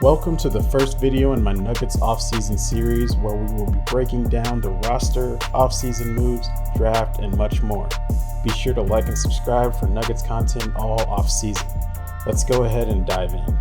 Welcome to the first video in my Nuggets offseason series where we will be breaking down the roster, offseason moves, draft, and much more. Be sure to like and subscribe for Nuggets content all offseason. Let's go ahead and dive in.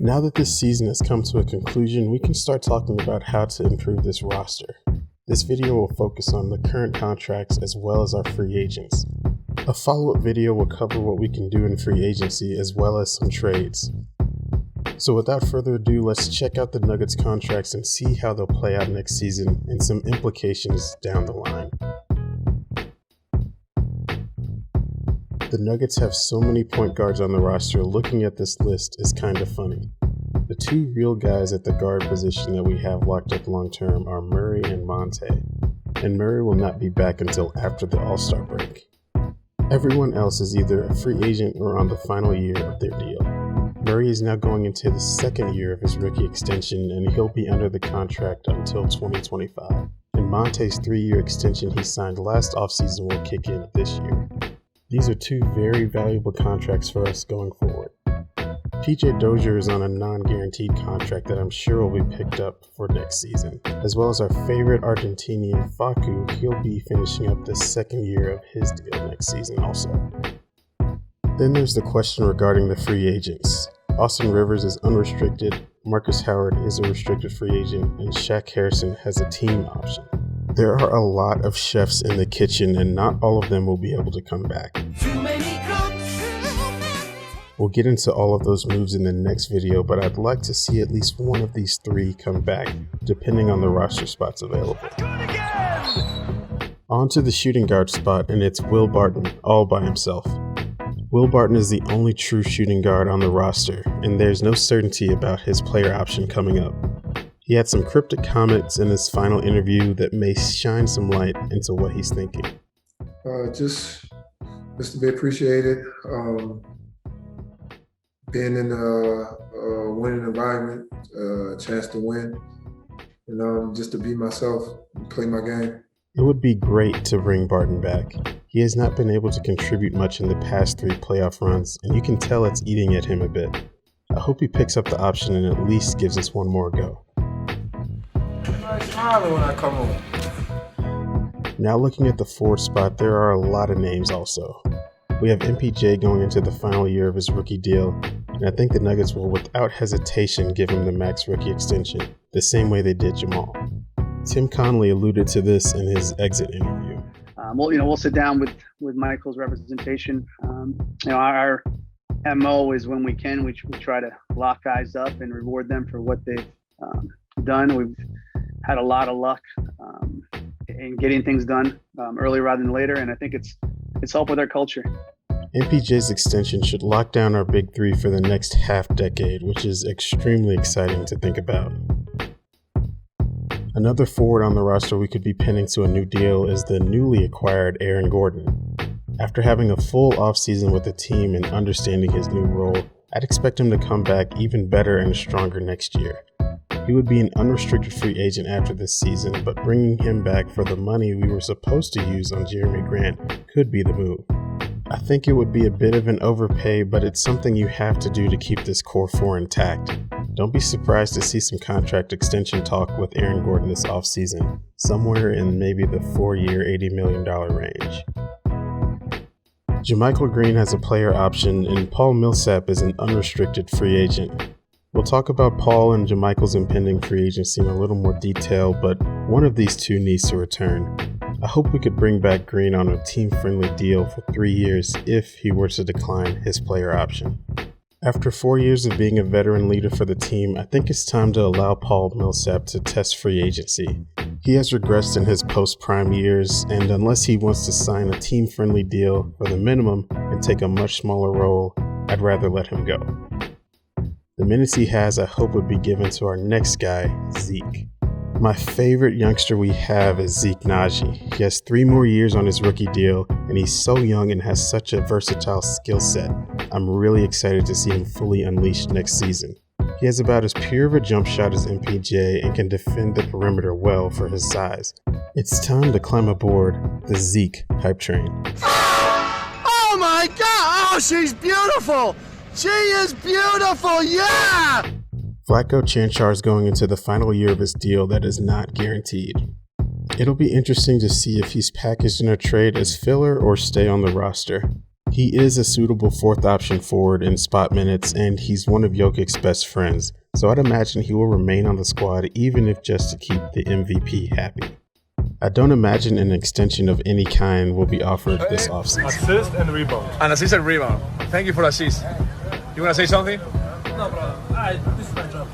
Now that this season has come to a conclusion, we can start talking about how to improve this roster. This video will focus on the current contracts as well as our free agents. A follow-up video will cover what we can do in free agency as well as some trades. So without further ado, let's check out the Nuggets contracts and see how they'll play out next season and some implications down the line. The Nuggets have so many point guards on the roster, looking at this list is kind of funny. The two real guys at the guard position that we have locked up long term are Murray and Monte, and Murray will not be back until after the All-Star break. Everyone else is either a free agent or on the final year of their deal. Murray is now going into the second year of his rookie extension and he'll be under the contract until 2025. And Monte's 3-year extension he signed last offseason will kick in this year. These are two very valuable contracts for us going forward. PJ Dozier is on a non-guaranteed contract that I'm sure will be picked up for next season, as well as our favorite Argentinian Facu. He'll be finishing up the second year of his deal next season also. Then there's the question regarding the free agents. Austin Rivers is unrestricted, Marcus Howard is a restricted free agent, and Shaq Harrison has a team option. There are a lot of chefs in the kitchen and not all of them will be able to come back. We'll get into all of those moves in the next video, but I'd like to see at least one of these three come back, depending on the roster spots available. On to the shooting guard spot, and it's Will Barton, all by himself. Will Barton is the only true shooting guard on the roster, and there's no certainty about his player option coming up. He had some cryptic comments in his final interview that may shine some light into what he's thinking. Just to be appreciated. Being in a winning environment, a chance to win, just to be myself and play my game. It would be great to bring Barton back. He has not been able to contribute much in the past 3 playoff runs, and you can tell it's eating at him a bit. I hope he picks up the option and at least gives us one more go. I smile when I come home. Now looking at the forward spot, there are a lot of names also. We have MPJ going into the final year of his rookie deal, and I think the Nuggets will without hesitation give him the max rookie extension, the same way they did Jamal. Tim Connolly alluded to this in his exit interview. We'll sit down with Michael's representation. Our MO is when we can, we try to lock guys up and reward them for what they've done. We've had a lot of luck in getting things done earlier rather than later, and I think it's helped with our culture. MPJ's extension should lock down our big 3 for the next half decade, which is extremely exciting to think about. Another forward on the roster we could be pinning to a new deal is the newly acquired Aaron Gordon. After having a full offseason with the team and understanding his new role, I'd expect him to come back even better and stronger next year. He would be an unrestricted free agent after this season, but bringing him back for the money we were supposed to use on Jeremy Grant could be the move. I think it would be a bit of an overpay, but it's something you have to do to keep this core 4 intact. Don't be surprised to see some contract extension talk with Aaron Gordon this offseason, somewhere in maybe the 4-year, $80 million range. JaMychal Green has a player option, and Paul Millsap is an unrestricted free agent. We'll talk about Paul and JaMychal's impending free agency in a little more detail, but one of these two needs to return. I hope we could bring back Green on a team-friendly deal for 3 years if he were to decline his player option. After 4 years of being a veteran leader for the team, I think it's time to allow Paul Millsap to test free agency. He has regressed in his post-prime years, and unless he wants to sign a team-friendly deal for the minimum and take a much smaller role, I'd rather let him go. The minutes he has, I hope would be given to our next guy, Zeke. My favorite youngster we have is Zeke Naji. He has 3 more years on his rookie deal, and he's so young and has such a versatile skill set. I'm really excited to see him fully unleashed next season. He has about as pure of a jump shot as MPJ and can defend the perimeter well for his size. It's time to climb aboard the Zeke hype train. Oh my God! Oh, she's beautiful! She is beautiful, yeah! Vlatko Cancar is going into the final year of his deal that is not guaranteed. It'll be interesting to see if he's packaged in a trade as filler or stay on the roster. He is a suitable fourth option forward in spot minutes, and he's one of Jokic's best friends, so I'd imagine he will remain on the squad even if just to keep the MVP happy. I don't imagine an extension of any kind will be offered this offseason. Assist and rebound. And assist and rebound. Thank you for the assist. You want to say something? No, bro. This is my job.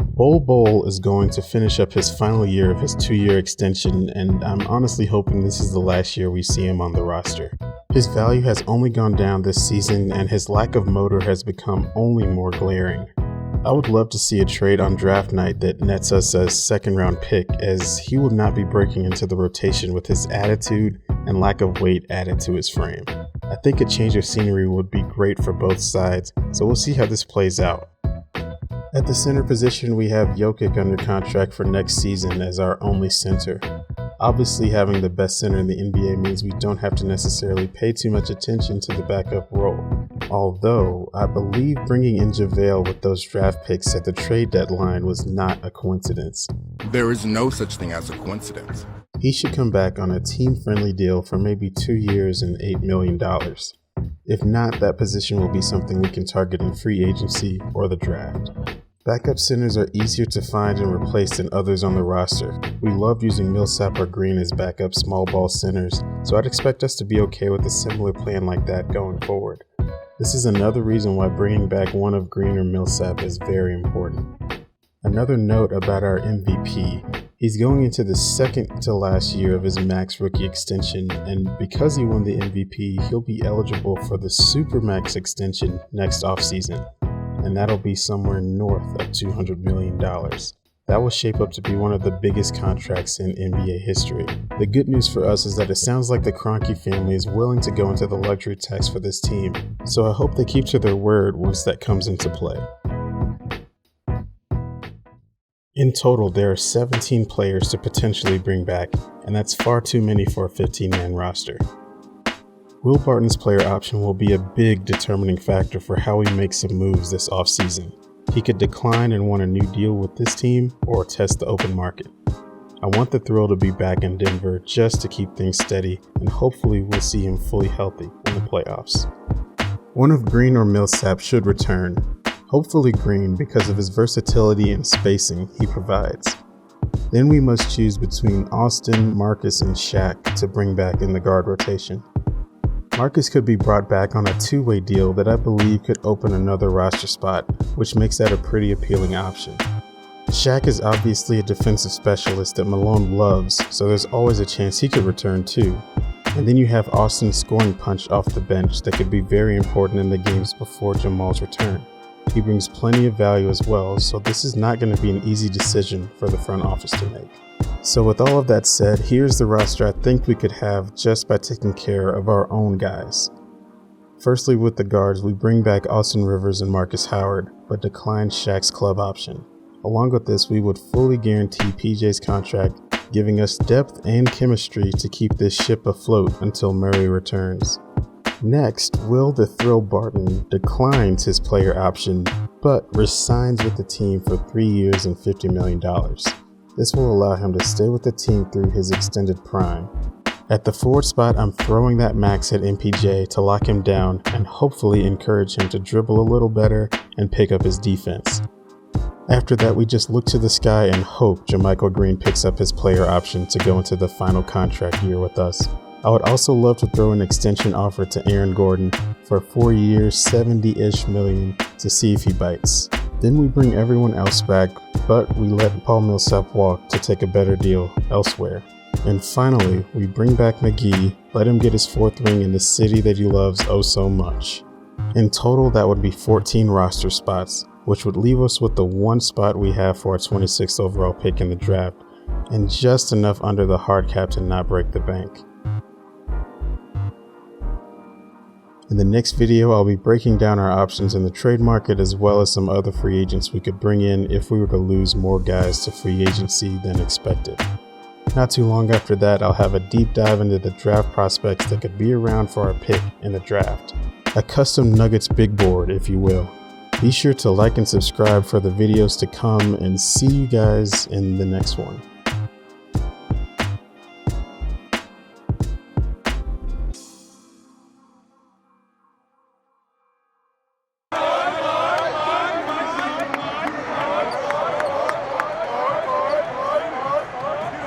Bol Bol is going to finish up his final year of his 2-year extension, and I'm honestly hoping this is the last year we see him on the roster. His value has only gone down this season, and his lack of motor has become only more glaring. I would love to see a trade on draft night that nets us a second-round pick, as he would not be breaking into the rotation with his attitude and lack of weight added to his frame. I think a change of scenery would be great for both sides, so we'll see how this plays out. At the center position, we have Jokic under contract for next season as our only center. Obviously, having the best center in the NBA means we don't have to necessarily pay too much attention to the backup role. Although, I believe bringing in JaVale with those draft picks at the trade deadline was not a coincidence. There is no such thing as a coincidence. He should come back on a team-friendly deal for maybe 2 years and $8 million. If not, that position will be something we can target in free agency or the draft. Backup centers are easier to find and replace than others on the roster. We love using Millsap or Green as backup small ball centers, so I'd expect us to be okay with a similar plan like that going forward. This is another reason why bringing back one of Green or Millsap is very important. Another note about our MVP, he's going into the second to last year of his max rookie extension, and because he won the MVP, he'll be eligible for the Supermax extension next offseason, and that'll be somewhere north of $200 million. That will shape up to be one of the biggest contracts in NBA history. The good news for us is that it sounds like the Kroenke family is willing to go into the luxury tax for this team, so I hope they keep to their word once that comes into play. In total, there are 17 players to potentially bring back, and that's far too many for a 15-man roster. Will Barton's player option will be a big determining factor for how we make some moves this offseason. He could decline and want a new deal with this team or test the open market. I want the Thrill to be back in Denver just to keep things steady, and hopefully we'll see him fully healthy in the playoffs. One of Green or Millsap should return. Hopefully Green because of his versatility and spacing he provides. Then we must choose between Austin, Marcus, and Shaq to bring back in the guard rotation. Marcus could be brought back on a two-way deal that I believe could open another roster spot, which makes that a pretty appealing option. Shaq is obviously a defensive specialist that Malone loves, so there's always a chance he could return too. And then you have Austin's scoring punch off the bench that could be very important in the games before Jamal's return. He brings plenty of value as well, so this is not going to be an easy decision for the front office to make. So with all of that said, here's the roster I think we could have just by taking care of our own guys. Firstly, with the guards, we bring back Austin Rivers and Marcus Howard, but decline Shaq's club option. Along with this, we would fully guarantee PJ's contract, giving us depth and chemistry to keep this ship afloat until Murray returns. Next, Will the Thrill Barton declines his player option, but resigns with the team for 3 years and $50 million. This will allow him to stay with the team through his extended prime. At the forward spot, I'm throwing that max at MPJ to lock him down and hopefully encourage him to dribble a little better and pick up his defense. After that, we just look to the sky and hope JaMychal Green picks up his player option to go into the final contract year with us. I would also love to throw an extension offer to Aaron Gordon for 4 years, $70-ish million to see if he bites. Then we bring everyone else back, but we let Paul Millsap walk to take a better deal elsewhere. And finally, we bring back McGee, let him get his 4th ring in the city that he loves oh so much. In total, that would be 14 roster spots, which would leave us with the one spot we have for our 26th overall pick in the draft, and just enough under the hard cap to not break the bank. In the next video, I'll be breaking down our options in the trade market as well as some other free agents we could bring in if we were to lose more guys to free agency than expected. Not too long after that, I'll have a deep dive into the draft prospects that could be around for our pick in the draft. A custom Nuggets big board, if you will. Be sure to like and subscribe for the videos to come, and see you guys in the next one.